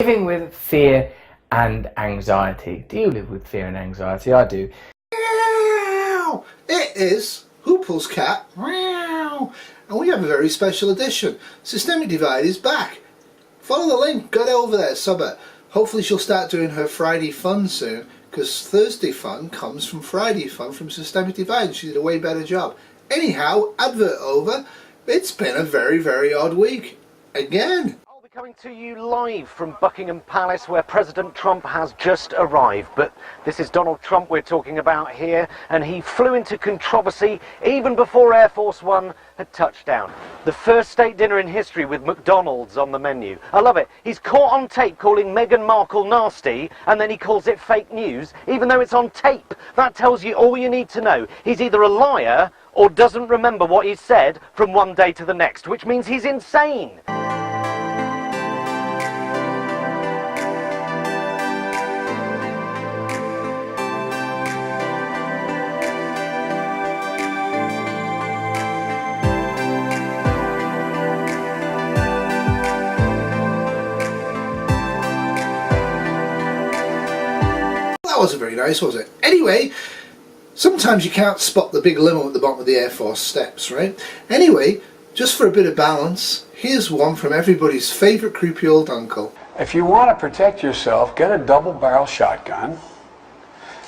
Living with fear and anxiety. Do you live with fear and anxiety? I do. It is Hoople's cat. And we have a very special edition. Systemic Divide is back. Follow the link, get over there, sub her. Hopefully she'll start doing her Friday fun soon, because Thursday fun comes from Friday fun from Systemic Divide. She did a way better job. Anyhow, advert over. It's been a very, very odd week. Again. I'll be coming to you live from Buckingham Palace, where President Trump has just arrived. But this is Donald Trump we're talking about here, and he flew into controversy even before Air Force One had touched down. The first state dinner in history with McDonald's on the menu. I love it. He's caught on tape calling Meghan Markle nasty, and then he calls it fake news, even though it's on tape. That tells you all you need to know. He's either a liar or doesn't remember what he said from one day to the next, which means he's insane. That wasn't very nice, was it? Anyway, sometimes you can't spot the big limo at the bottom of the Air Force steps, right? Anyway, just for a bit of balance, here's one from everybody's favourite creepy old uncle. If you want to protect yourself, get a double-barrel shotgun,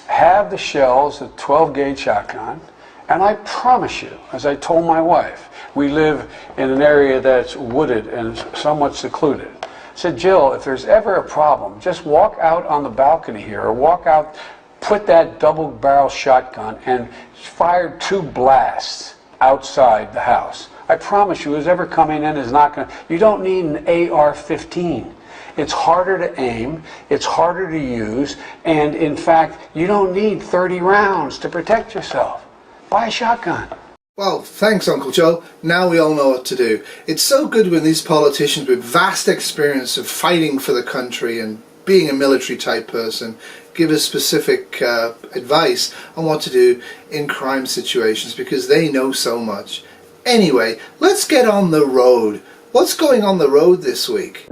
have the shells, a 12-gauge shotgun, and I promise you, as I told my wife, we live in an area that's wooded and somewhat secluded. I said, Jill, if there's ever a problem, just walk out on the balcony here, or walk out, put that double-barrel shotgun and fire 2 blasts outside the house. I promise you, who's ever coming in is not going to... You don't need an AR-15. It's harder to aim, it's harder to use, and in fact, you don't need 30 rounds to protect yourself. Buy a shotgun. Well, thanks, Uncle Joe. Now we all know what to do. It's so good when these politicians with vast experience of fighting for the country and being a military type person give us specific advice on what to do in crime situations, because they know so much. Anyway, let's get on the road. What's going on the road this week?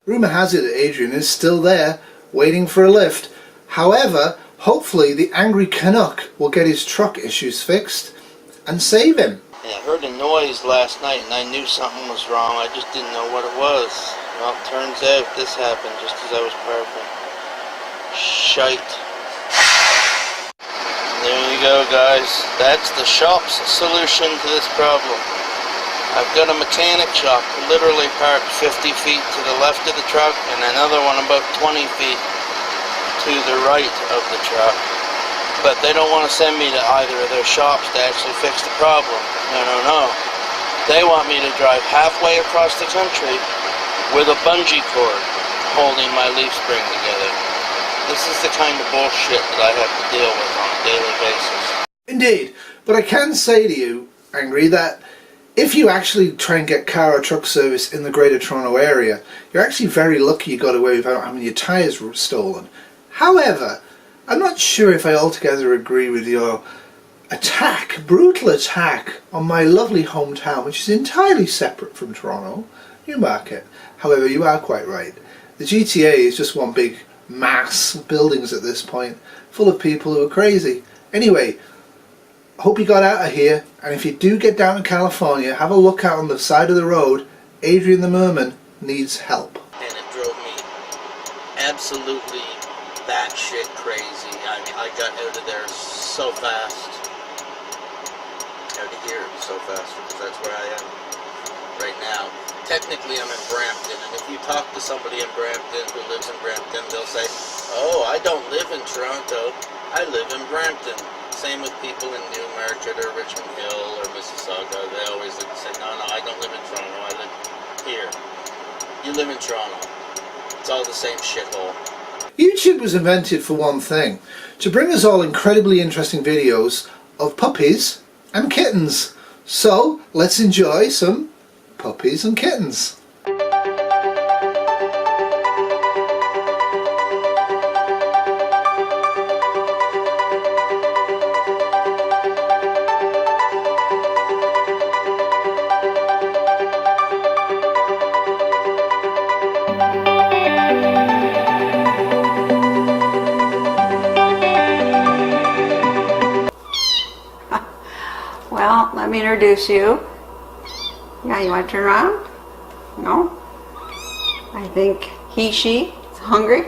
Rumour has it that Adrian is still there, waiting for a lift. However, hopefully the Angry Canuck will get his truck issues fixed and save him. Yeah, I heard a noise last night and I knew something was wrong. I just didn't know what it was. Well, turns out this happened just as I was parking. Shite. There you go, guys. That's the shop's solution to this problem. I've got a mechanic shop literally parked 50 feet to the left of the truck and another one about 20 feet to the right of the truck. But they don't want to send me to either of their shops to actually fix the problem. No. They want me to drive halfway across the country with a bungee cord holding my leaf spring together. This is the kind of bullshit that I have to deal with on a daily basis. Indeed, but I can say to you, Angry, that if you actually try and get car or truck service in the Greater Toronto area, you're actually very lucky you got away without having your tyres stolen. However, I'm not sure if I altogether agree with your brutal attack on my lovely hometown, which is entirely separate from Toronto, Newmarket. However, you are quite right. The GTA is just one big mass of buildings at this point, full of people who are crazy. Anyway, hope you got out of here, and if you do get down to California, have a look out on the side of the road. Adrian the Merman needs help. And it drove me absolutely batshit crazy. I mean, I got out of there so fast. Out of here so fast, because that's where I am right now. Technically, I'm in Brampton, and if you talk to somebody in Brampton who lives in Brampton, they'll say, oh, I don't live in Toronto, I live in Brampton. Same with people in Newmarket or Richmond Hill or Mississauga. They always say, no, I don't live in Toronto, I live here. You live in Toronto. It's all the same shithole. YouTube was invented for one thing, to bring us all incredibly interesting videos of puppies and kittens. So let's enjoy some puppies and kittens. Well, let me introduce you. Yeah, you want to turn around? No? I think she is hungry.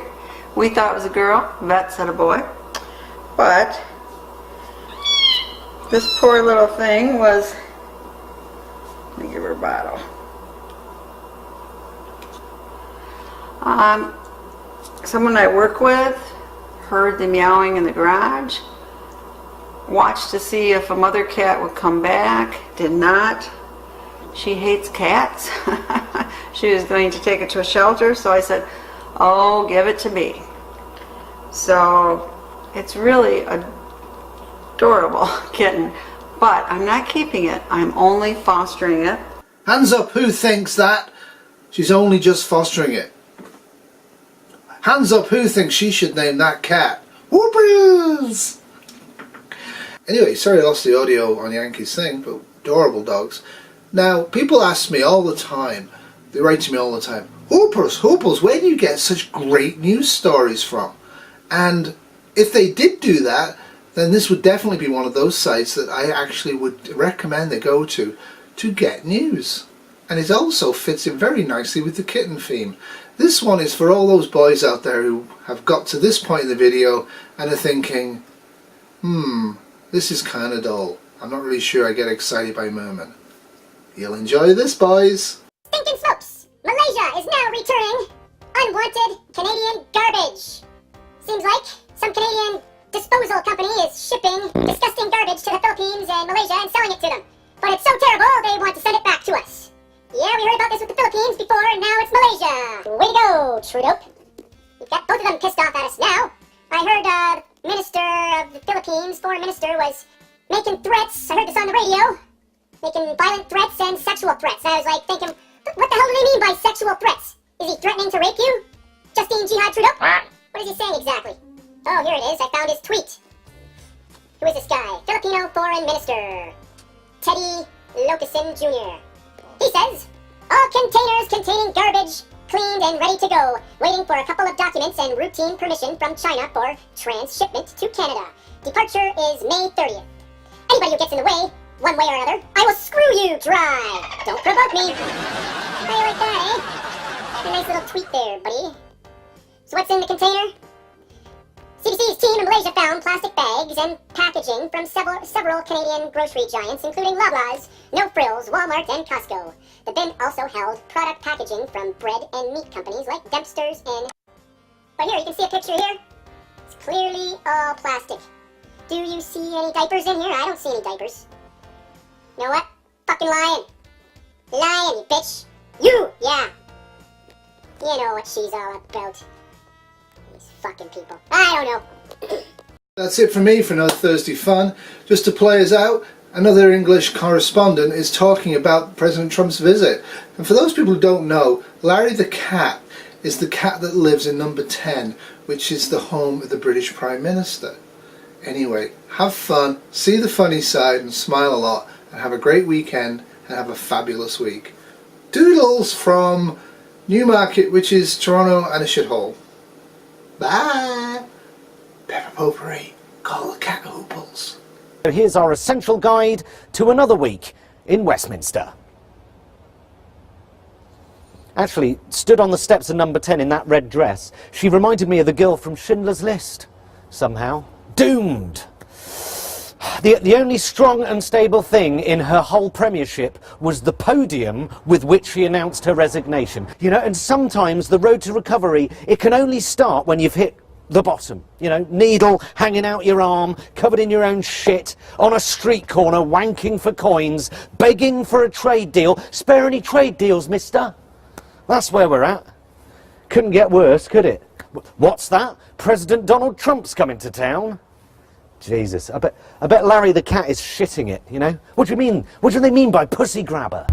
We thought it was a girl. Vet said a boy. But this poor little thing was... Let me give her a bottle. Someone I work with heard the meowing in the garage. Watched to see if a mother cat would come back. Did not. She hates cats. She was going to take it to a shelter, so I said, oh, give it to me. So it's really adorable kitten, but I'm not keeping it. I'm only fostering it. Hands up who thinks that she's only just fostering it. Hands up who thinks she should name that cat. Whoopers! Anyway, sorry I lost the audio on Yankees thing, but adorable dogs. Now, people ask me all the time, they write to me all the time, Hoopers, where do you get such great news stories from? And if they did do that, then this would definitely be one of those sites that I actually would recommend they go to get news. And it also fits in very nicely with the kitten theme. This one is for all those boys out there who have got to this point in the video and are thinking, this is kind of dull. I'm not really sure I get excited by Merman. You'll enjoy this, boys. Stinking smokes! Malaysia is now returning unwanted Canadian garbage. Seems like some Canadian disposal company is shipping disgusting garbage to the Philippines and Malaysia and selling it to them. But it's so terrible they want to send it back to us. Yeah, we heard about this with the Philippines before, and now it's Malaysia. Way to go, Trudeau. You've got both of them pissed off at us now. I heard Minister of the Philippines, Foreign Minister, was making threats. I heard this on the radio. Making violent threats and sexual threats. And I was like thinking, what the hell do they mean by sexual threats? Is he threatening to rape you? Justine Jihad Trudeau? What is he saying exactly? Oh, here it is. I found his tweet. Who is this guy? Filipino Foreign Minister Teddy Locasin Jr. He says, all containers containing garbage cleaned and ready to go, waiting for a couple of documents and routine permission from China for transshipment to Canada. Departure is May 30th. Anybody who gets in the way, one way or another, I will screw you dry. Don't provoke me. How do you like that, eh? A nice little tweet there, buddy. So what's in the container? CBC's team in Malaysia found plastic bags and packaging from several Canadian grocery giants, including Loblaws, No Frills, Walmart, and Costco. The bin also held product packaging from bread and meat companies like Dempster's and... But here, you can see a picture here. It's clearly all plastic. Do you see any diapers in here? I don't see any diapers. You know what? Fucking lying. Lying, you bitch. You! Yeah. You know what she's all about. These fucking people. I don't know. That's it for me for another Thursday Fun. Just to play us out, another English correspondent is talking about President Trump's visit. And for those people who don't know, Larry the cat is the cat that lives in number 10, which is the home of the British Prime Minister. Anyway, have fun, see the funny side and smile a lot, and have a great weekend and have a fabulous week. Doodles from Newmarket, which is Toronto and a shithole. Bye! Pepper Potpourri, call the cat hooples. Here's our essential guide to another week in Westminster. Actually, stood on the steps of number 10 in that red dress, she reminded me of the girl from Schindler's List, somehow. Doomed! The only strong and stable thing in her whole premiership was the podium with which she announced her resignation. You know, and sometimes the road to recovery, it can only start when you've hit the bottom. You know, needle hanging out your arm, covered in your own shit, on a street corner wanking for coins, begging for a trade deal. Spare any trade deals, mister? That's where we're at. Couldn't get worse, could it? What's that? President Donald Trump's coming to town. Jesus, I bet Larry the cat is shitting it, you know? What do you mean? What do they mean by pussy grabber?